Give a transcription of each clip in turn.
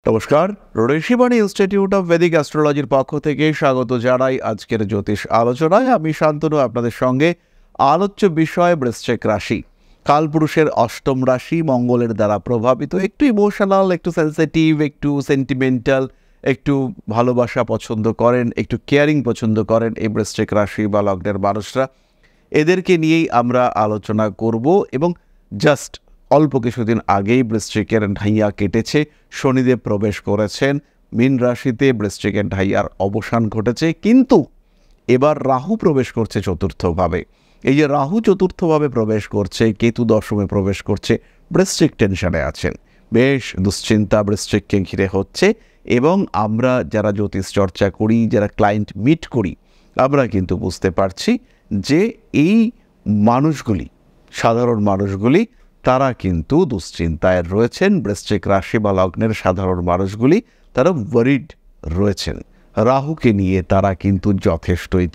নমস্কার, Rishibani institute of Vedic অ্যাস্ট্রোলজির পক্ষ থেকে স্বাগত জানাই আজকের জ্যোতিষ আলোচনায়। আমি শান্তনু আপনাদের সঙ্গে। আলোচ্য বিষয় বৃশ্চিক রাশি। কালপুরুষের অষ্টম রাশি, মঙ্গলের দ্বারা প্রভাবিত, একটু ইমোশনাল, একটু সেন্সিটিভ, একটু সেন্টিমেন্টাল, একটু ভালোবাসা পছন্দ করেন, একটু কেয়ারিং পছন্দ করেন এই বৃশ্চিক রাশি বা লগ্নের মানুষরা। এদেরকে নিয়েই আমরা আলোচনা করব। এবং জাস্ট অল্প কিছুদিন আগেই বৃশ্চিকের ঢাইয়া কেটেছে, শনিদেব প্রবেশ করেছেন মীন রাশিতে, বৃশ্চিকের ঢাইয়ার অবসান ঘটেছে। কিন্তু এবার রাহু প্রবেশ করছে চতুর্থভাবে। এই যে রাহু চতুর্থভাবে প্রবেশ করছে, কেতু দশমে প্রবেশ করছে, বৃশ্চিক টেনশনে আছেন, বেশ দুশ্চিন্তা বৃশ্চিককে ঘিরে হচ্ছে। এবং আমরা যারা জ্যোতিষ চর্চা করি, যারা ক্লায়েন্ট মিট করি, আমরা কিন্তু বুঝতে পারছি যে এই মানুষগুলি, সাধারণ মানুষগুলি, তারা কিন্তু দুশ্চিন্তায় রয়েছেন। বৃশ্চিক রাশি বা লগ্নের সাধারণ মানুষগুলি তারা ওয়ারিড রয়েছেন। রাহুকে নিয়ে তারা কিন্তু যথেষ্টই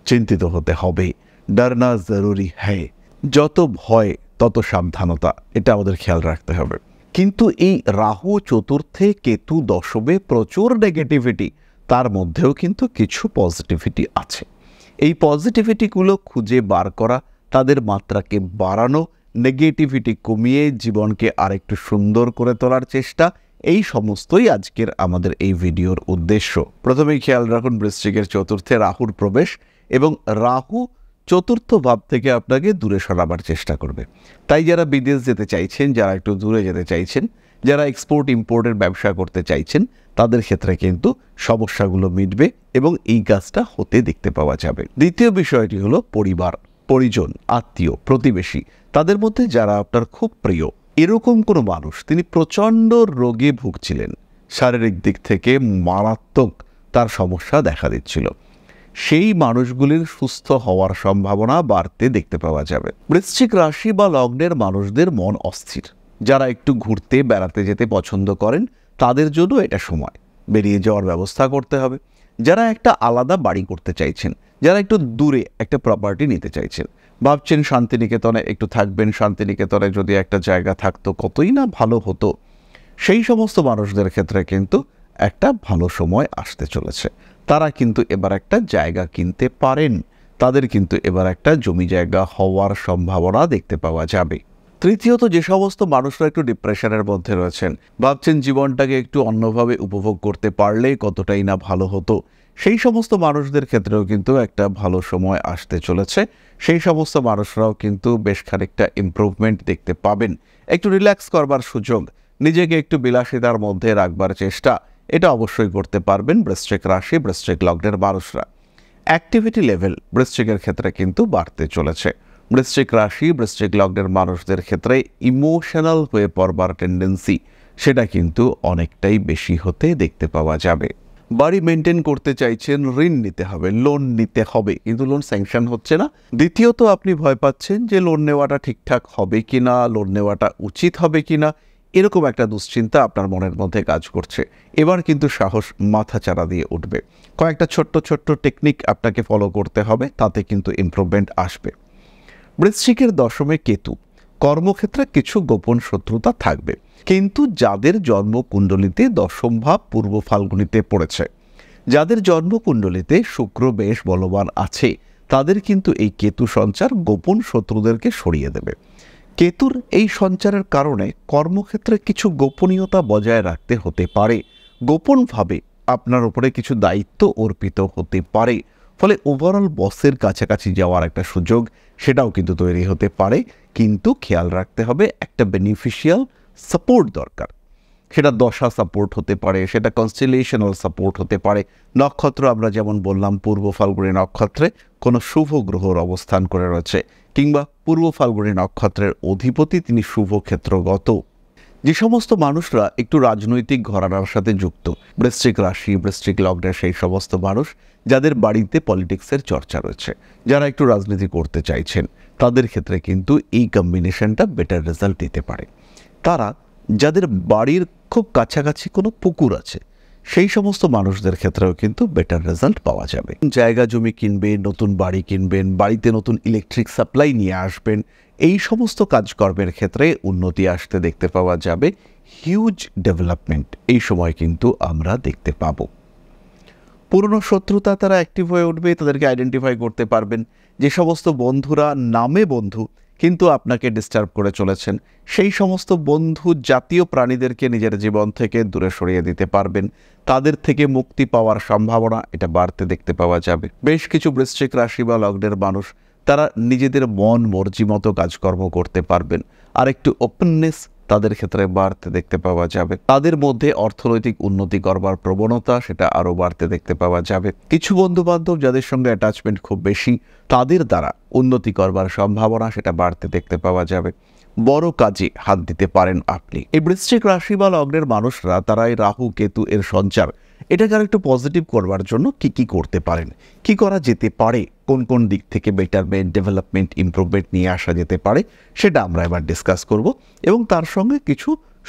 চিন্তিত হতে হবে। ডরনা জরুরি হ্যায়। যত ভয় তত সাবধানতা, এটা আমাদের খেয়াল রাখতে হবে। কিন্তু এই রাহু চতুর্থে, কেতু দশমে প্রচুর নেগেটিভিটি, তার মধ্যেও কিন্তু কিছু পজিটিভিটি আছে। এই পজিটিভিটিগুলো খুঁজে বার করা, তাদের মাত্রাকে বাড়ানো, নেগেটিভিটি কমিয়ে জীবনকে আরেকটু সুন্দর করে তোলার চেষ্টা, এই সমস্তই আজকের আমাদের এই ভিডিওর উদ্দেশ্য। প্রথমেই খেয়াল রাখুন বৃশ্চিকের চতুর্থে রাহুর প্রবেশ, এবং রাহু চতুর্থ ভাব থেকে আপনাকে দূরে সরাবার চেষ্টা করবে। তাই যারা বিদেশ যেতে চাইছেন, যারা একটু দূরে যেতে চাইছেন, যারা এক্সপোর্ট ইম্পোর্টের ব্যবসা করতে চাইছেন, তাদের ক্ষেত্রে কিন্তু সমস্যাগুলো মিটবে এবং এই কাজটা হতে দেখতে পাওয়া যাবে। দ্বিতীয় বিষয়টি হলো পরিবার, পরিজন, আত্মীয়, প্রতিবেশী, তাদের মধ্যে যারা আপনার খুব প্রিয়, এরকম কোনো মানুষ, তিনি প্রচণ্ড রোগে ভুগছিলেন, শারীরিক দিক থেকে মারাত্মক তার সমস্যা দেখা দিচ্ছিল, সেই মানুষগুলির সুস্থ হওয়ার সম্ভাবনা বাড়তে দেখতে পাওয়া যাবে। বৃশ্চিক রাশি বা লগ্নের মানুষদের মন অস্থির। যারা একটু ঘুরতে বেড়াতে যেতে পছন্দ করেন, তাদের জন্য এটা সময়, বেরিয়ে যাওয়ার ব্যবস্থা করতে হবে। যারা একটা আলাদা বাড়ি করতে চাইছেন, যারা একটু দূরে একটা প্রপার্টি নিতে চাইছেন, ভাবছেন শান্তিনিকেতনে একটু থাকবেন, শান্তিনিকেতনে যদি একটা জায়গা থাকতো কতই না ভালো হতো, সেই সমস্ত মানুষদের ক্ষেত্রে কিন্তু একটা ভালো সময় আসতে চলেছে। তারা কিন্তু এবার একটা জায়গা কিনতে পারেন, তাদের কিন্তু এবার একটা জমি জায়গা হওয়ার সম্ভাবনা দেখতে পাওয়া যাবে। তৃতীয়ত, যে সমস্ত মানুষরা একটু ডিপ্রেশনের মধ্যে রয়েছেন, ভাবছেন জীবনটাকে একটু অন্যভাবে উপভোগ করতে পারলে কতটাই না ভালো হতো, সেই সমস্ত মানুষদের ক্ষেত্রেও কিন্তু একটা ভালো সময় আসতে চলেছে। সেই সমস্ত মানুষরাও কিন্তু বেশ খানিকটা ইমপ্রুভমেন্ট দেখতে পাবেন। একটু রিল্যাক্স করবার সুযোগ, নিজেকে একটু বিলাসিতার মধ্যে রাখবার চেষ্টা, এটা অবশ্যই করতে পারবেন বৃশ্চিক রাশি, বৃশ্চিক লগ্নের মানুষরা। অ্যাক্টিভিটি লেভেল বৃশ্চিকের ক্ষেত্রে কিন্তু বাড়তে চলেছে। বৃশ্চিক রাশি, বৃশ্চিক লগ্নের মানুষদের ক্ষেত্রে ইমোশনাল হয়ে পড়বার টেন্ডেন্সি, সেটা কিন্তু অনেকটাই বেশি হতে দেখতে পাওয়া যাবে। বাড়ি মেনটেন করতে চাইছেন, ঋণ নিতে হবে, লোন নিতে হবে, কিন্তু লোন স্যাংশন হচ্ছে না। দ্বিতীয়ত, আপনি ভয় পাচ্ছেন যে লোন নেওয়াটা ঠিকঠাক হবে কিনা, লোন নেওয়াটা উচিত হবে কিনা, এরকম একটা দুশ্চিন্তা আপনার মনের মধ্যে কাজ করছে। এবার কিন্তু সাহস মাথাচাড়া দিয়ে উঠবে। কয়েকটা ছোট্ট ছোট্ট টেকনিক আপনাকে ফলো করতে হবে, তাতে কিন্তু ইমপ্রুভমেন্ট আসবে। বৃশ্চিকের দশমে কেতু, কর্মক্ষেত্রে কিছু গোপন শত্রুতা থাকবে, কিন্তু যাদের জন্মকুণ্ডলিতে দশম ভাব পূর্ব ফাল্গুনিতে পড়েছে, যাদের জন্মকুণ্ডলিতে শুক্র বেশ বলবান আছে, তাদের কিন্তু এই কেতু সঞ্চার গোপন শত্রুদেরকে সরিয়ে দেবে। কেতুর এই সঞ্চারের কারণে কর্মক্ষেত্রে কিছু গোপনীয়তা বজায় রাখতে হতে পারে, গোপনভাবে আপনার উপরে কিছু দায়িত্ব অর্পিত হতে পারে, ফলে ওভারঅল বসের কাছাকাছি যাওয়ার একটা সুযোগ, সেটাও কিন্তু তৈরি হতে পারে। কিন্তু খেয়াল রাখতে হবে, একটা বেনিফিশিয়াল সাপোর্ট দরকার। সেটা দশা সাপোর্ট হতে পারে, সেটা কনস্টেলেশনাল সাপোর্ট হতে পারে। নক্ষত্র আমরা যেমন বললাম, পূর্ব ফাল্গুনী নক্ষত্রে কোনো শুভ গ্রহর অবস্থান করে রয়েছে, কিংবা পূর্ব ফাল্গুনী নক্ষত্রের অধিপতি তিনি শুভ ক্ষেত্রগত। যে সমস্ত মানুষরা একটু রাজনৈতিক ঘরানার সাথে যুক্ত, বৃশ্চিক রাশি, বৃশ্চিক লগ্নের সেই সমস্ত মানুষ যাদের বাড়িতে পলিটিক্সের চর্চা রয়েছে, যারা একটু রাজনীতি করতে চাইছেন, তাদের ক্ষেত্রে কিন্তু এই কম্বিনেশনটা বেটার রেজাল্ট দিতে পারে। তারা যাদের বাড়ির খুব কাছাকাছি কোনো পুকুর আছে, সেই সমস্ত মানুষদের ক্ষেত্রেও কিন্তু বেটার রেজাল্ট পাওয়া যাবে। জায়গা জমি কিনবেন, নতুন বাড়ি কিনবেন, বাড়িতে নতুন ইলেকট্রিক সাপ্লাই নিয়ে আসবেন, এই সমস্ত কাজকর্মের ক্ষেত্রে উন্নতি আসতে দেখতে পাওয়া যাবে। হিউজ ডেভেলপমেন্ট এই সময় কিন্তু আমরা দেখতে পাবো। পুরনো শত্রুতা তারা অ্যাক্টিভ হয়ে উঠবে, তাদেরকে আইডেন্টিফাই করতে পারবেন। যে সমস্ত বন্ধুরা নামে বন্ধু কিন্তু আপনাকে ডিস্টার্ব করে চলেছেন, সেই সমস্ত বন্ধু জাতীয় প্রাণীদেরকে নিজের জীবন থেকে দূরে সরিয়ে দিতে পারবেন। তাদের থেকে মুক্তি পাওয়ার সম্ভাবনা এটা বাড়তে দেখতে পাওয়া যাবে। বেশ কিছু বৃশ্চিক রাশি বা লগ্নের মানুষ তারা নিজেদের মন মর্জি মতো কাজকর্ম করতে পারবেন, আর একটু ওপেননেস তাদের ক্ষেত্রে বাড়তে দেখতে পাওয়া যাবে। তাদের মধ্যে অর্থনৈতিক উন্নতি করবার প্রবণতা সেটা আরও বাড়তে দেখতে পাওয়া যাবে। কিছু বন্ধুবান্ধব যাদের সঙ্গে অ্যাটাচমেন্ট খুব বেশি, তাদের দ্বারা উন্নতি করবার সম্ভাবনা সেটা বাড়তে দেখতে পাওয়া যাবে। বড় কাজে হাত দিতে পারেন আপনি। এই বৃশ্চিক রাশি বা লগ্নের মানুষরা তারা এই রাহু কেতু এর সঞ্চার এটাকে আর একটু পজিটিভ করবার জন্য কি কি করতে পারেন, কি করা যেতে পারে, কোন কোন দিক থেকে বেটারমেন্ট, ডেভেলপমেন্ট, ইমপ্রুভমেন্ট নিয়ে আসা যেতে পারে, সেটা আমরা এবার ডিসকাস করব এবং তার সঙ্গে কিছু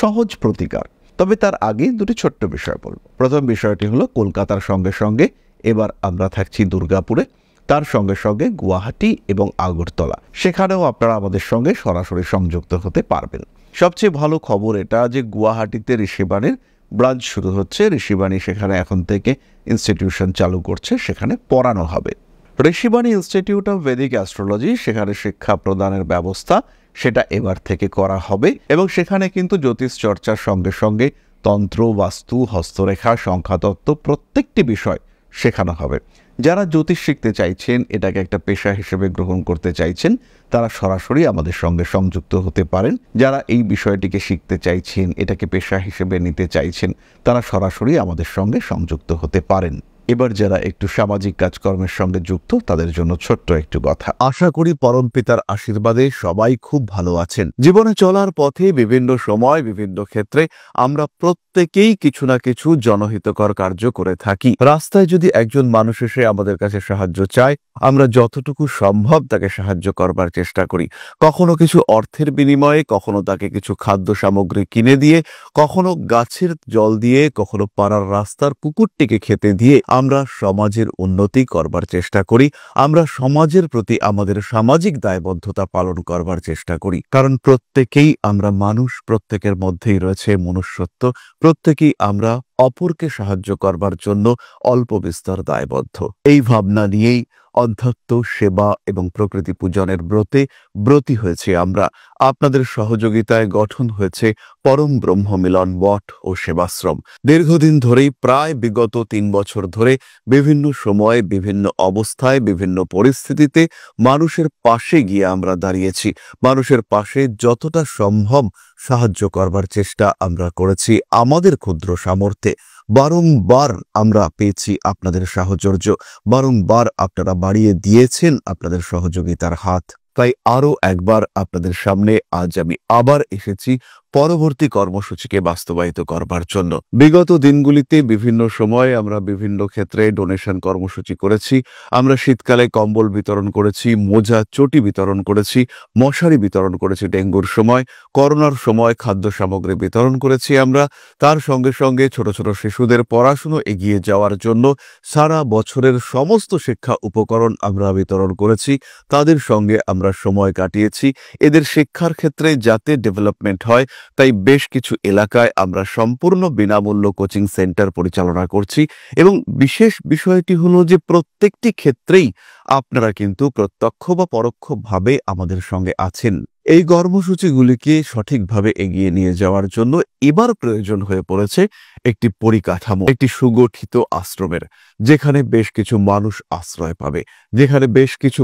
সহজ প্রতিকার। তবে তার আগে দুটি ছোট্ট বিষয় বলব। প্রথম বিষয়টি হলো কলকাতার সঙ্গে সঙ্গে এবার আমরা থাকছি দুর্গাপুরে, তার সঙ্গে সঙ্গে গুয়াহাটি এবং আগরতলা, সেখানেও আপনারা আমাদের সঙ্গে সরাসরি সংযুক্ত হতে পারবেন। সবচেয়ে ভালো খবর এটা যে গুয়াহাটিতে ঋষিবাণীর ব্রাঞ্চ শুরু হচ্ছে। ঋষিবাণী সেখানে এখন থেকে ইনস্টিটিউশন চালু করছে, সেখানে পড়ানো হবে। Rishibani institute of Vedic astrology, সেখানে শিক্ষা প্রদানের ব্যবস্থা সেটা এবার থেকে করা হবে এবং সেখানে কিন্তু জ্যোতিষ চর্চার সঙ্গে সঙ্গে তন্ত্র, বাস্তু, হস্তরেখা, সংখ্যাতত্ত্ব প্রত্যেকটি বিষয় শেখানো হবে। যারা জ্যোতিষ শিখতে চাইছেন, এটাকে একটা পেশা হিসেবে গ্রহণ করতে চাইছেন, তারা সরাসরি আমাদের সঙ্গে সংযুক্ত হতে পারেন। যারা এই বিষয়টিকে শিখতে চাইছেন, এটাকে পেশা হিসেবে নিতে চাইছেন, তারা সরাসরি আমাদের সঙ্গে সংযুক্ত হতে পারেন। এবার যারা একটু সামাজিক কাজকর্মের সঙ্গে যুক্ত, তাদের জন্য ছোট্ট একটু কথা। আশা করি পরম পিতার আশীর্বাদে সবাই খুব ভালো আছেন। জীবনে চলার পথে বিভিন্ন সময় বিভিন্ন ক্ষেত্রে আমরা প্রত্যেকেই কিছু না কিছু জনহিতকর কার্য করে থাকি। রাস্তায় যদি একজন মানুষ এসে আমাদের কাছে সাহায্য চায়, আমরা যতটুকু সম্ভব তাকে সাহায্য করবার চেষ্টা করি। কখনো কিছু অর্থের বিনিময়ে, কখনো তাকে কিছু খাদ্য সামগ্রী কিনে দিয়ে, কখনো গাছের জল দিয়ে, কখনো পাড়ার রাস্তার কুকুরটিকে খেতে দিয়ে আমরা সমাজের উন্নতি করবার চেষ্টা করি। আমরা সমাজের প্রতি আমাদের সামাজিক দায়বদ্ধতা পালন করবার চেষ্টা করি, কারণ প্রত্যেকেই আমরা মানুষ, প্রত্যেকের মধ্যেই রয়েছে মনুষ্যত্ব, প্রত্যেকেই আমরা অপরকে সাহায্য করবার জন্য অল্প বিস্তর দায়বদ্ধ। এই ভাবনা নিয়েই অধ্যাত্ম, সেবা এবং প্রকৃতি পূজনের ব্রতী হয়েছে আমরা। আপনাদের সহযোগিতায় গঠন হয়েছে পরম ব্রহ্ম মিলন মঠ ও সেবাশ্রম। দীর্ঘদিন ধরেই, প্রায় বিগত 3 বছর ধরে বিভিন্ন সময়ে, বিভিন্ন অবস্থায়, বিভিন্ন পরিস্থিতিতে মানুষের পাশে গিয়ে আমরা দাঁড়িয়েছি। মানুষের পাশে যতটা সম্ভব সাহায্য করবার চেষ্টা আমরা করেছি আমাদের ক্ষুদ্র সামর্থ্যে। বারংবার আমরা পেয়েছি আপনাদের সাহচর্য, বারংবার আপনারা বাড়িয়ে দিয়েছেন আপনাদের সহযোগিতার হাত। তাই আরও একবার আপনাদের সামনে আজ আমি আবার এসেছি পরবর্তী কর্মসূচিকে বাস্তবায়িত করবার জন্য। বিগত দিনগুলিতে বিভিন্ন সময়ে আমরা বিভিন্ন ক্ষেত্রে ডোনেশন কর্মসূচি করেছি। আমরা শীতকালে কম্বল বিতরণ করেছি, মোজা, চটি বিতরণ করেছি, মশারি বিতরণ করেছি ডেঙ্গুর সময়, করোনার সময় খাদ্য সামগ্রী বিতরণ করেছি আমরা। তার সঙ্গে সঙ্গে ছোট ছোট শিশুদের পড়াশুনো এগিয়ে যাওয়ার জন্য সারা বছরের সমস্ত শিক্ষা উপকরণ আমরা বিতরণ করেছি। তাদের সঙ্গে আমরা সময় কাটিয়েছি। এদের শিক্ষার ক্ষেত্রে যাতে ডেভেলপমেন্ট হয়, তাই বেশ কিছু এলাকায় আমরা সম্পূর্ণ বিনামূল্য কোচিং সেন্টার পরিচালনা করছি এবং বিশেষ বিষয়টি হলো যে প্রত্যেকটি ক্ষেত্রেই আপনারা কিন্তু প্রত্যক্ষ বা পরোক্ষভাবে আমাদের সঙ্গে আছেন। এই কর্মসূচিগুলিকে সঠিকভাবে এগিয়ে নিয়ে যাওয়ার জন্য এবার প্রয়োজন হয়ে পড়েছে একটি পরিকাঠামো, একটি সুগঠিত আশ্রমের, যেখানে বেশ কিছু মানুষ আশ্রয় পাবে, যেখানে বেশ কিছু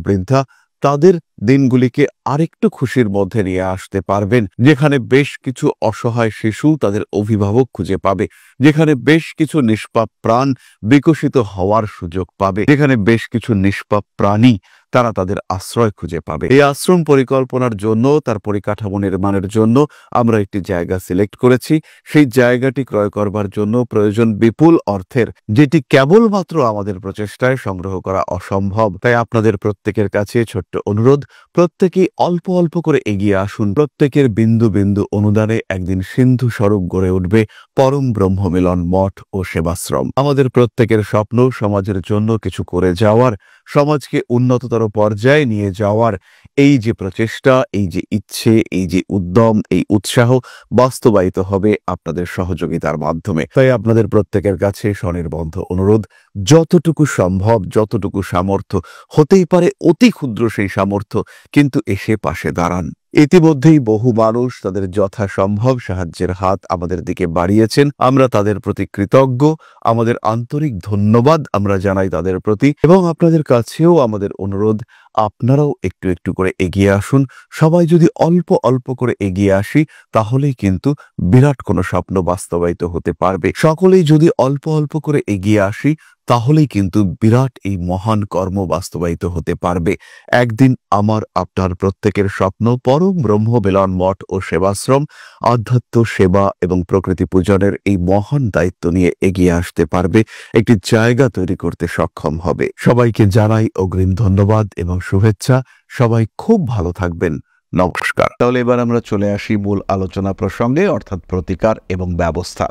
বৃদ্ধা তাদের দিনগুলিকে আরেকটু খুশির মধ্যে নিয়ে আসতে পারবেন, যেখানে বেশ কিছু অসহায় শিশু তাদের অভিভাবক খুঁজে পাবে, যেখানে বেশ কিছু নিষ্পাপ প্রাণ বিকশিত হওয়ার সুযোগ পাবে, যেখানে বেশ কিছু নিষ্পাপ প্রাণী তারা তাদের আশ্রয় খুঁজে পাবে। এই আশ্রম পরিকল্পনার জন্য, তার পরিকাঠামো নির্মাণের জন্য আমরা একটি জায়গা সিলেক্ট করেছি। সেই জায়গাটি ক্রয় করবার জন্য প্রয়োজন বিপুল অর্থের, যেটি কেবলমাত্র আমাদের প্রচেষ্টায় সংগ্রহ করা অসম্ভব। তাই আপনাদের প্রত্যেকের কাছে ছোট্ট অনুরোধ, প্রত্যেকেই অল্প অল্প করে এগিয়ে আসুন। প্রত্যেকের বিন্দু বিন্দু অনুদানে একদিন সিন্ধু স্বরূপ গড়ে উঠবে পরম ব্রহ্ম মিলন মঠ ও সেবাশ্রম। আমাদের প্রত্যেকের স্বপ্ন সমাজের জন্য কিছু করে যাওয়ার, সমাজকে উন্নততর পর্যায়ে নিয়ে যাওয়ার এই যে প্রচেষ্টা, এই যে ইচ্ছে, এই যে উদ্যম, এই উৎসাহ বাস্তবায়িত হবে আপনাদের সহযোগিতার মাধ্যমে। তাই আপনাদের প্রত্যেকের কাছে স্বনির্বন্ধ অনুরোধ, যতটুকু সম্ভব, যতটুকু সামর্থ্য, হতেই পারে অতি ক্ষুদ্র সেই সামর্থ্য, কিন্তু এসে পাশে দাঁড়ান। ইতিমধ্যেই বহু মানুষ তাদের যথাসম্ভব সাহায্যের হাত আমাদের দিকে বাড়িয়েছেন। আমরা তাদের প্রতি কৃতজ্ঞ, আমাদের আন্তরিক ধন্যবাদ আমরা জানাই তাদের প্রতি। এবং আপনাদের কাছেও আমাদের অনুরোধ, আপনারাও একটু একটু করে এগিয়ে আসুন। সবাই যদি অল্প অল্প করে এগিয়ে আসি, তাহলেই কিন্তু বিরাট কোনো স্বপ্ন বাস্তবায়িত হতে পারবে। সকলেই যদি অল্প অল্প করে এগিয়ে আসি, তাহলেই কিন্তু বিরাট এই মহান কর্ম বাস্তবায়িত হতে পারবে। একদিন আমার আপনার প্রত্যেকের স্বপ্ন পরম ব্রহ্ম মিলন মঠ ও সেবাশ্রম আধ্যাত্ম সেবা এবং প্রকৃতি পূজনের এই মহান দায়িত্ব নিয়ে এগিয়ে আসতে পারবে, একটি জায়গা তৈরি করতে সক্ষম হবে। সবাইকে জানাই অগ্রিম ধন্যবাদ এবং শুভেচ্ছা। সবাই খুব ভালো থাকবেন। নমস্কার। তাহলে এবার আমরা চলে আসি মূল আলোচনা প্রসঙ্গে, অর্থাৎ প্রতিকার এবং ব্যবস্থা।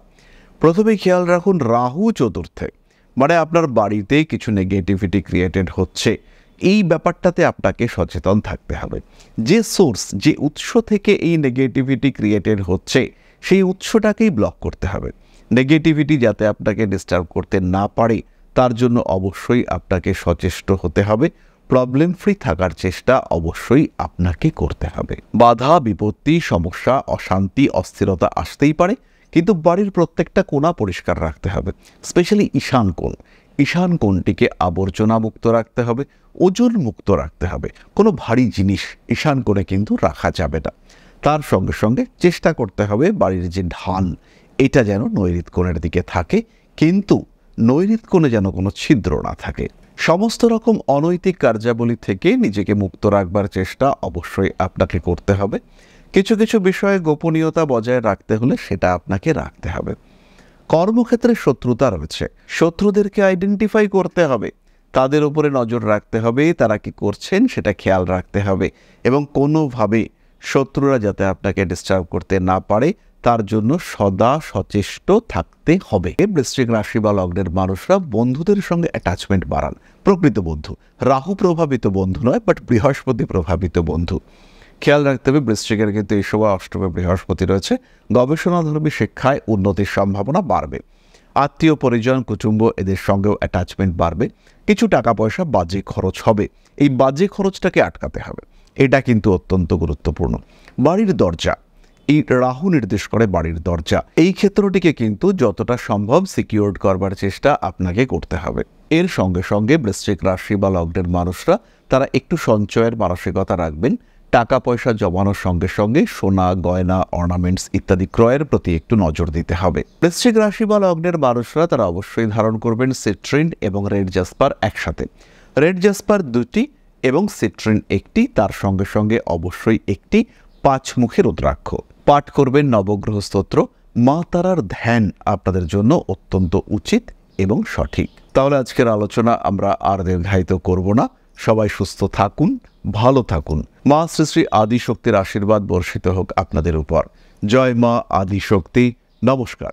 প্রথমে খেয়াল রাখুন, রাহু চতুর্থে, মানে আপনার বাড়িতে কিছু নেগেটিভিটি ক্রিয়েটেড হচ্ছে। এই ব্যাপারটাতে আপনাকে সচেতন থাকতে হবে। যে সোর্স, যে উৎস থেকে এই নেগেটিভিটি ক্রিয়েটেড হচ্ছে, সেই উৎসটাকেই ব্লক করতে হবে। নেগেটিভিটি যাতে আপনাকে ডিস্টার্ব করতে না পারে, তার জন্য অবশ্যই আপনাকে সচেষ্ট হতে হবে। প্রবলেম ফ্রি থাকার চেষ্টা অবশ্যই আপনাকে করতে হবে। বাধা, বিপত্তি, সমস্যা, অশান্তি, অস্থিরতা আসতেই পারে, কিন্তু বাড়ির প্রত্যেকটা কোণা পরিষ্কার রাখতে হবে। স্পেশালি ঈশান কোণ, ঈশান কোণটিকে আবর্জনা মুক্ত রাখতে হবে, ওজন মুক্ত রাখতে হবে। কোনো ভারী জিনিস ঈশান কোণে কিন্তু রাখা যাবে না। তার সঙ্গে সঙ্গে চেষ্টা করতে হবে বাড়ির যে ঢাল, এটা যেন নৈঋত কোণের দিকে থাকে, কিন্তু নৈঋত কোণে যেন কোনো ছিদ্র না থাকে। সমস্ত রকম অনৈতিক কার্যাবলী থেকে নিজেকে মুক্ত রাখবার চেষ্টা অবশ্যই আপনাকে করতে হবে। কিছু কিছু বিষয়ে গোপনীয়তা বজায় রাখতে হলে সেটা আপনাকে রাখতে হবে। কর্মক্ষেত্রে শত্রুতা রয়েছে, শত্রুদেরকে আইডেন্টিফাই করতে হবে, তাদের উপরে নজর রাখতে হবে, তারা কি করছেন সেটা খেয়াল রাখতে হবে, এবং কোনোভাবে শত্রুরা যাতে আপনাকে ডিস্টার্ব করতে না পারে তার জন্য সদা সচেষ্ট থাকতে হবে। বৃশ্চিক রাশি বা লগ্নের মানুষরা বন্ধুদের সঙ্গে অ্যাটাচমেন্ট বাড়ান। প্রকৃত বন্ধু, রাহু প্রভাবিত বন্ধু নয়, বাট বৃহস্পতি প্রভাবিত বন্ধু। খেয়াল রাখতে হবে, বৃশ্চিকের কিন্তু এই সময় অষ্টমে বৃহস্পতি রয়েছে। গবেষণাধর্মী শিক্ষায় উন্নতির সম্ভাবনা বাড়বে। আত্মীয় পরিজন, কুটুম্ব, এদের সঙ্গেও অ্যাটাচমেন্ট বাড়বে। কিছু টাকা পয়সা বাজে খরচ হবে, এই বাজে খরচটাকে আটকাতে হবে। এটা কিন্তু অত্যন্ত গুরুত্বপূর্ণ। বাড়ির দরজা, এই রাহু নির্দেশ করে বাড়ির দরজা, এই ক্ষেত্রটিকে কিন্তু যতটা সম্ভব সিকিউরড করবার চেষ্টা আপনাকে করতে হবে। এর সঙ্গে সঙ্গে বৃশ্চিক রাশি বা লগ্নের মানুষরা তারা একটু সঞ্চয়ের মানসিকতা রাখবেন। টাকা পয়সা জমানোর সঙ্গে সঙ্গে সোনা, গয়না, অর্নামেন্টস ইত্যাদি ক্রয়ের প্রতি একটু নজর দিতে হবে। বৃশ্চিক রাশি বা লগ্নের মানুষরা তারা অবশ্যই ধারণ করবেন সিট্রিন এবং রেড জাসপার একসাথে। রেড জাসপার 2টি এবং সিট্রিন 1টি, তার সঙ্গে সঙ্গে অবশ্যই একটি 5 মুখী রুদ্রাক্ষ পাঠ করবেন। নবগ্রহ স্তোত্র, মা তারার ধ্যান আপনাদের জন্য অত্যন্ত উচিত এবং সঠিক। তাহলে আজকের আলোচনা আমরা আর দীর্ঘায়িত করব না। সবাই সুস্থ থাকুন, ভালো থাকুন। মা শ্রী শ্রী আদিশক্তির আশীর্বাদ বর্ষিত হোক আপনাদের উপর। জয় মা আদিশক্তি। নমস্কার।